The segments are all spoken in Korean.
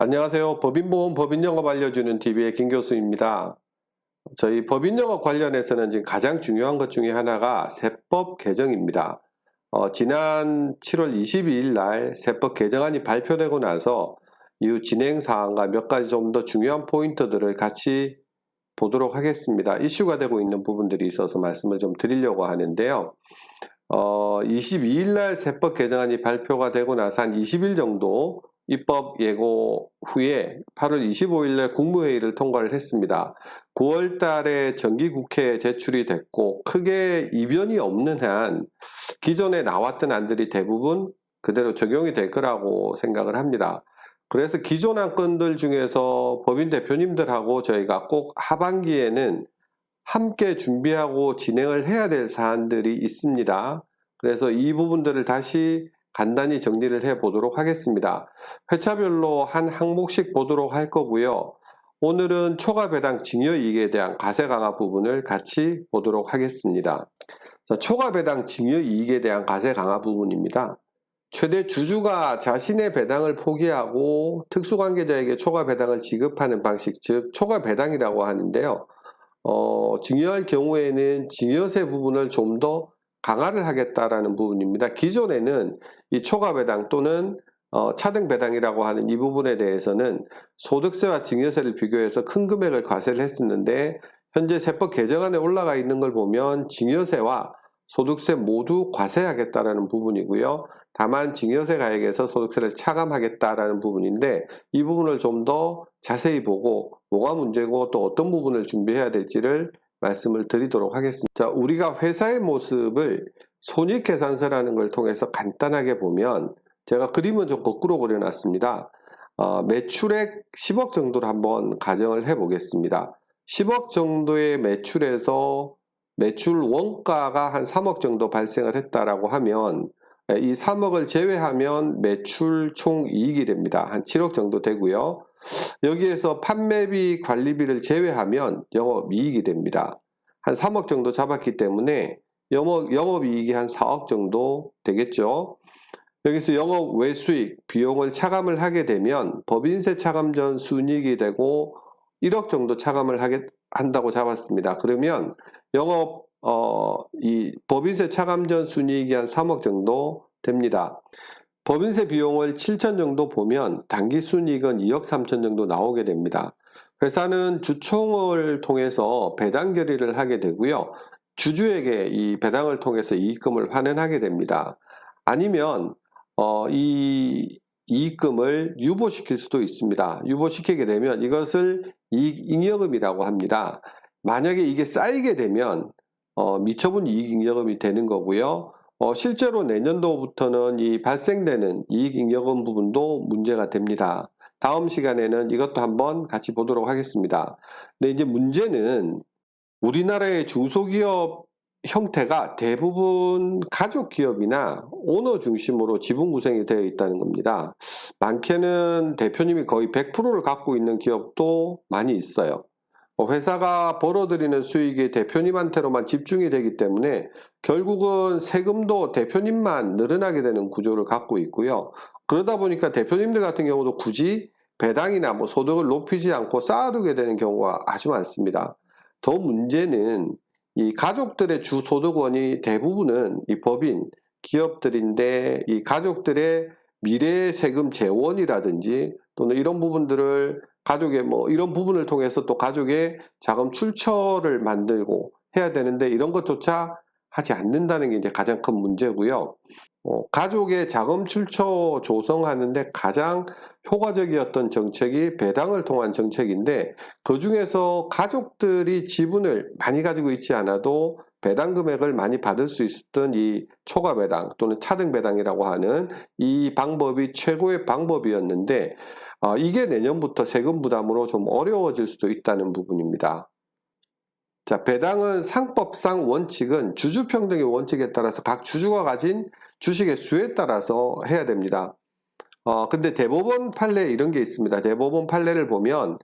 안녕하세요. 법인보험 법인영업 알려주는 TV의 김교수입니다. 저희 법인영업 관련해서는 지금 가장 중요한 것 중에 하나가 세법 개정입니다. 지난 7월 22일 날 세법 개정안이 발표되고 나서 이후 진행 사항과 몇 가지 좀 더 중요한 포인트들을 같이 보도록 하겠습니다. 이슈가 되고 있는 부분들이 있어서 말씀을 좀 드리려고 하는데요. 22일 날 세법 개정안이 발표가 되고 나서 한 20일 정도 입법 예고 후에 8월 25일 날 국무회의를 통과를 했습니다. 9월 달에 정기국회에 제출이 됐고 크게 이변이 없는 한 기존에 나왔던 안들이 대부분 그대로 적용이 될 거라고 생각을 합니다. 그래서 기존 안건들 중에서 법인 대표님들하고 저희가 꼭 하반기에는 함께 준비하고 진행을 해야 될 사안들이 있습니다. 그래서 이 부분들을 다시 간단히 정리를 해 보도록 하겠습니다. 회차별로 한 항목씩 보도록 할 거고요. 오늘은 초과배당 증여이익에 대한 과세 강화 부분을 같이 보도록 하겠습니다. 자, 초과배당 증여이익에 대한 과세 강화 부분입니다. 최대 주주가 자신의 배당을 포기하고 특수관계자에게 초과배당을 지급하는 방식, 즉 초과배당이라고 하는데요. 증여할 경우에는 증여세 부분을 좀 더 강화를 하겠다라는 부분입니다. 기존에는 이 초과배당 또는 차등배당이라고 하는 이 부분에 대해서는 소득세와 증여세를 비교해서 큰 금액을 과세를 했었는데 현재 세법 개정안에 올라가 있는 걸 보면 증여세와 소득세 모두 과세하겠다라는 부분이고요. 다만 증여세 가액에서 소득세를 차감하겠다라는 부분인데 이 부분을 좀 더 자세히 보고 뭐가 문제고 또 어떤 부분을 준비해야 될지를 말씀을 드리도록 하겠습니다. 자, 우리가 회사의 모습을 손익계산서라는 걸 통해서 간단하게 보면 제가 그림은 좀 거꾸로 그려놨습니다. 매출액 10억 정도로 한번 가정을 해 보겠습니다. 10억 정도의 매출에서 매출 원가가 한 3억 정도 발생을 했다라고 하면 이 3억을 제외하면 매출 총 이익이 됩니다. 한 7억 정도 되고요. 여기에서 판매비, 관리비를 제외하면 영업이익이 됩니다. 한 3억 정도 잡았기 때문에 영업이익이 한 4억 정도 되겠죠. 여기서 영업 외수익, 비용을 차감을 하게 되면 법인세 차감 전 순이익이 되고 1억 정도 차감을 한다고 잡았습니다. 그러면 이 법인세 차감 전 순이익이 한 3억 정도 됩니다. 법인세 비용을 7천 정도 보면 당기 순이익은 2억 3천 정도 나오게 됩니다. 회사는 주총을 통해서 배당 결의를 하게 되고요. 주주에게 이 배당을 통해서 이익금을 환원하게 됩니다. 아니면 이 이익금을 유보시킬 수도 있습니다. 유보시키게 되면 이것을 이익잉여금이라고 합니다. 만약에 이게 쌓이게 되면 미처분 이익잉여금이 되는 거고요. 실제로 내년도부터는 이 발생되는 이익잉여금 부분도 문제가 됩니다. 다음 시간에는 이것도 한번 같이 보도록 하겠습니다. 근데 이제 문제는 우리나라의 중소기업 형태가 대부분 가족기업이나 오너 중심으로 지분 구성이 되어 있다는 겁니다. 많게는 대표님이 거의 100%를 갖고 있는 기업도 많이 있어요. 회사가 벌어들이는 수익이 대표님한테로만 집중이 되기 때문에 결국은 세금도 대표님만 늘어나게 되는 구조를 갖고 있고요. 그러다 보니까 대표님들 같은 경우도 굳이 배당이나 뭐 소득을 높이지 않고 쌓아두게 되는 경우가 아주 많습니다. 더 문제는 이 가족들의 주 소득원이 대부분은 이 법인 기업들인데 이 가족들의 미래 세금 재원이라든지 또는 이런 부분들을 가족의 이런 부분을 통해서 또 가족의 자금 출처를 만들고 해야 되는데 이런 것조차 하지 않는다는 게 이제 가장 큰 문제고요. 가족의 자금 출처 조성하는데 가장 효과적이었던 정책이 배당을 통한 정책인데 그 중에서 가족들이 지분을 많이 가지고 있지 않아도 배당 금액을 많이 받을 수 있었던 이 초과배당 또는 차등배당이라고 하는 이 방법이 최고의 방법이었는데 이게 내년부터 세금 부담으로 좀 어려워질 수도 있다는 부분입니다. 자, 배당은 상법상 원칙은 주주평등의 원칙에 따라서 각 주주가 가진 주식의 수에 따라서 해야 됩니다. 근데 대법원 판례에 이런 게 있습니다. 대법원 판례를 보면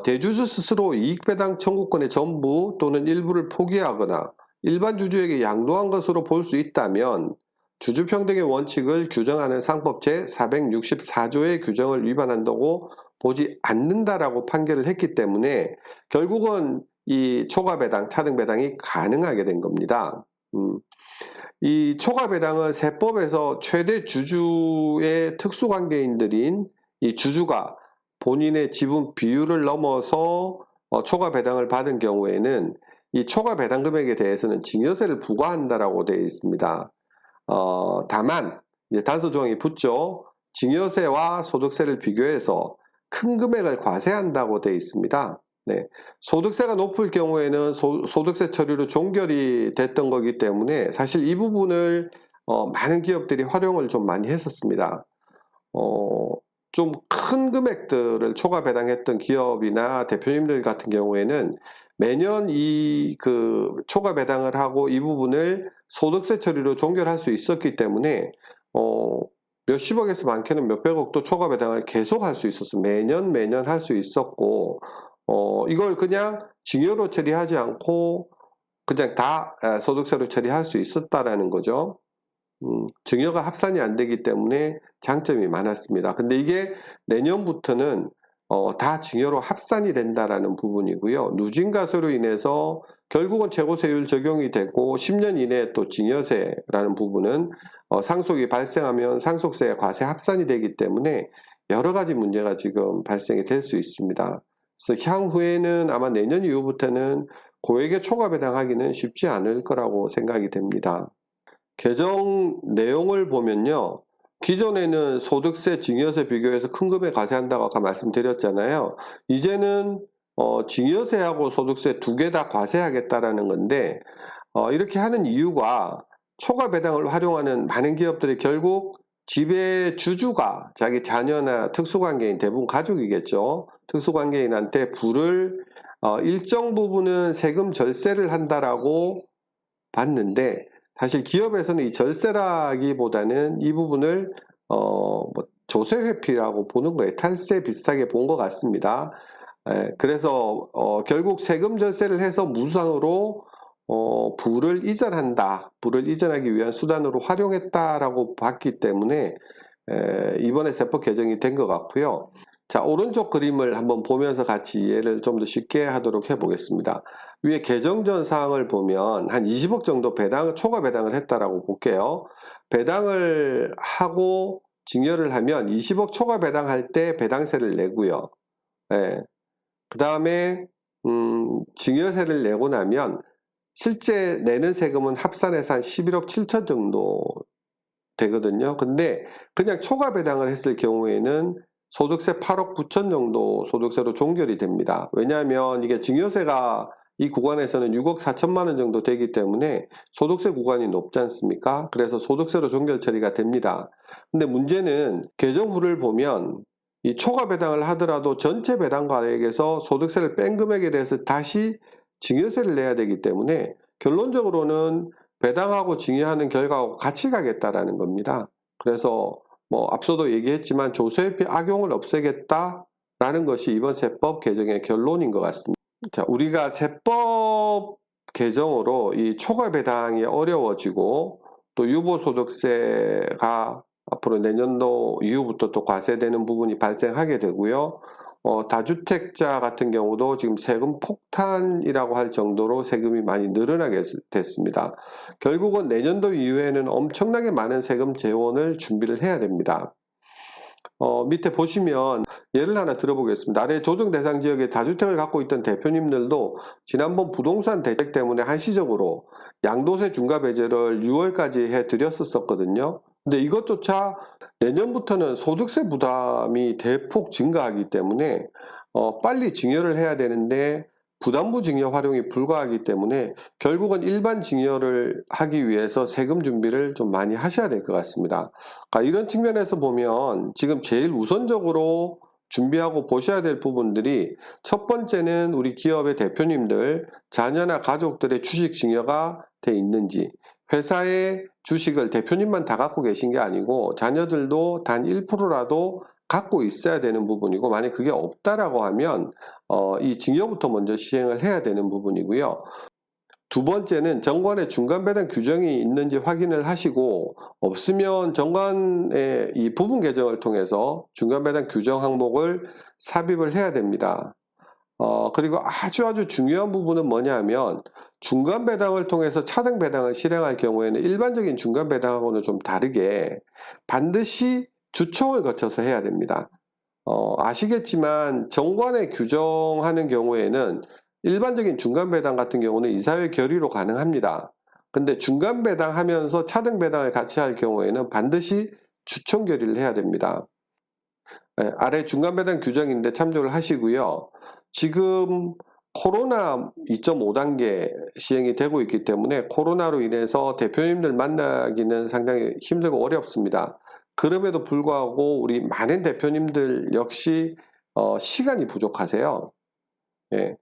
대주주 스스로 이익배당 청구권의 전부 또는 일부를 포기하거나 일반 주주에게 양도한 것으로 볼 수 있다면 주주평등의 원칙을 규정하는 상법 제464조의 규정을 위반한다고 보지 않는다라고 판결을 했기 때문에 결국은 이 초과 배당, 차등 배당이 가능하게 된 겁니다. 이 초과 배당은 세법에서 최대 주주의 특수관계인들인 이 주주가 본인의 지분 비율을 넘어서 초과 배당을 받은 경우에는 이 초과 배당 금액에 대해서는 증여세를 부과한다라고 되어 있습니다. 다만 이제 단서 조항이 붙죠. 증여세와 소득세를 비교해서 큰 금액을 과세한다고 되어 있습니다. 네. 소득세가 높을 경우에는 소득세 처리로 종결이 됐던 거기 때문에 사실 이 부분을 많은 기업들이 활용을 좀 많이 했었습니다. 좀 큰 금액들을 초과 배당했던 기업이나 대표님들 같은 경우에는 매년 이 초과 배당을 하고 이 부분을 소득세 처리로 종결할 수 있었기 때문에 몇십억에서 많게는 몇백억도 초과 배당을 계속 할 수 있었어요. 매년 할 수 있었고 이걸 그냥 증여로 처리하지 않고 그냥 다 소득세로 처리할 수 있었다라는 거죠. 증여가 합산이 안 되기 때문에 장점이 많았습니다. 근데 이게 내년부터는 다 증여로 합산이 된다라는 부분이고요. 누진과세로 인해서 결국은 최고세율 적용이 되고 10년 이내에 또 증여세라는 부분은 상속이 발생하면 상속세 과세 합산이 되기 때문에 여러 가지 문제가 지금 발생이 될 수 있습니다. 그래서 향후에는 아마 내년 이후부터는 고액의 초과 배당하기는 쉽지 않을 거라고 생각이 됩니다. 개정 내용을 보면요. 기존에는 소득세, 증여세 비교해서 큰 금액 과세한다고 아까 말씀드렸잖아요. 이제는 증여세하고 소득세 두 개 다 과세하겠다라는 건데 이렇게 하는 이유가 초과 배당을 활용하는 많은 기업들이 결국 집의 주주가 자기 자녀나 특수관계인, 대부분 가족이겠죠. 특수관계인한테 부를 일정 부분은 세금 절세를 한다라고 봤는데 사실 기업에서는 이 절세라기보다는 이 부분을 조세 회피라고 보는 거예요. 탈세 비슷하게 본 것 같습니다. 그래서 결국 세금 절세를 해서 무상으로 부를 이전한다. 부를 이전하기 위한 수단으로 활용했다라고 봤기 때문에 이번에 세법 개정이 된 것 같고요. 자, 오른쪽 그림을 한번 보면서 같이 이해를 좀 더 쉽게 하도록 해보겠습니다. 위에 개정 전 사항을 보면 한 20억 정도 초과 배당을 했다라고 볼게요. 배당을 하고 증여를 하면 20억 초과 배당할 때 배당세를 내고요. 그 다음에 증여세를 내고 나면 실제 내는 세금은 합산해서 한 11억 7천 정도 되거든요. 근데 그냥 초과 배당을 했을 경우에는 소득세 8억 9천 정도 소득세로 종결이 됩니다. 왜냐하면 이게 증여세가 이 구간에서는 6억 4천만 원 정도 되기 때문에 소득세 구간이 높지 않습니까? 그래서 소득세로 종결 처리가 됩니다. 근데 문제는 개정 후를 보면 이 초과 배당을 하더라도 전체 배당가액에서 소득세를 뺀 금액에 대해서 다시 증여세를 내야 되기 때문에 결론적으로는 배당하고 증여하는 결과하고 같이 가겠다라는 겁니다. 그래서 앞서도 얘기했지만 조세회피 악용을 없애겠다라는 것이 이번 세법 개정의 결론인 것 같습니다. 자, 우리가 세법 개정으로 이 초과 배당이 어려워지고 또 유보소득세가 앞으로 내년도 이후부터 또 과세되는 부분이 발생하게 되고요. 다주택자 같은 경우도 지금 세금 폭탄이라고 할 정도로 세금이 많이 늘어나게 됐습니다. 결국은 내년도 이후에는 엄청나게 많은 세금 재원을 준비를 해야 됩니다. 밑에 보시면 예를 하나 들어보겠습니다. 아래 조정 대상 지역에 다주택을 갖고 있던 대표님들도 지난번 부동산 대책 때문에 한시적으로 양도세 중과 배제를 6월까지 해드렸었거든요. 근데 이것조차 내년부터는 소득세 부담이 대폭 증가하기 때문에 빨리 증여를 해야 되는데 부담부 증여 활용이 불가하기 때문에 결국은 일반 증여를 하기 위해서 세금 준비를 좀 많이 하셔야 될 것 같습니다. 그러니까 이런 측면에서 보면 지금 제일 우선적으로 준비하고 보셔야 될 부분들이 첫 번째는 우리 기업의 대표님들, 자녀나 가족들의 주식 증여가 돼 있는지, 회사의 주식을 대표님만 다 갖고 계신 게 아니고 자녀들도 단 1%라도 갖고 있어야 되는 부분이고, 만약 그게 없다라고 하면 이 증여부터 먼저 시행을 해야 되는 부분이고요. 두 번째는 정관에 중간 배당 규정이 있는지 확인을 하시고 없으면 정관의 이 부분 개정을 통해서 중간 배당 규정 항목을 삽입을 해야 됩니다. 그리고 아주 중요한 부분은 뭐냐 하면 중간 배당을 통해서 차등 배당을 실행할 경우에는 일반적인 중간 배당하고는 좀 다르게 반드시 주총을 거쳐서 해야 됩니다. 아시겠지만 정관에 규정하는 경우에는 일반적인 중간 배당 같은 경우는 이사회 결의로 가능합니다. 근데 중간 배당 하면서 차등 배당을 같이 할 경우에는 반드시 주총 결의를 해야 됩니다. 아래 중간 배당 규정인데 참조를 하시고요. 지금 코로나 2.5단계 시행이 되고 있기 때문에 코로나로 인해서 대표님들 만나기는 상당히 힘들고 어렵습니다. 그럼에도 불구하고 우리 많은 대표님들 역시 시간이 부족하세요. 예.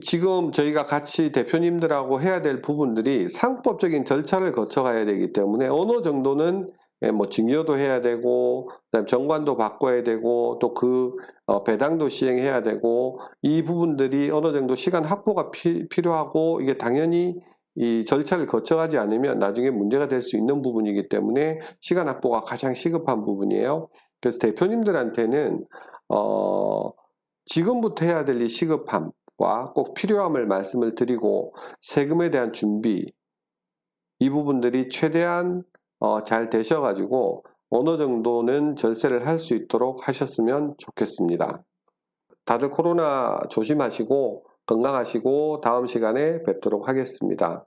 지금 저희가 같이 대표님들하고 해야 될 부분들이 상법적인 절차를 거쳐가야 되기 때문에 어느 정도는 뭐 증여도 해야 되고, 그다음에 정관도 바꿔야 되고, 또 배당도 시행해야 되고, 이 부분들이 어느 정도 시간 확보가 필요하고, 이게 당연히 이 절차를 거쳐가지 않으면 나중에 문제가 될 수 있는 부분이기 때문에 시간 확보가 가장 시급한 부분이에요. 그래서 대표님들한테는 지금부터 해야 될 이 시급함과 꼭 필요함을 말씀을 드리고 세금에 대한 준비, 이 부분들이 최대한 잘 되셔가지고 어느 정도는 절세를 할 수 있도록 하셨으면 좋겠습니다. 다들 코로나 조심하시고 건강하시고 다음 시간에 뵙도록 하겠습니다.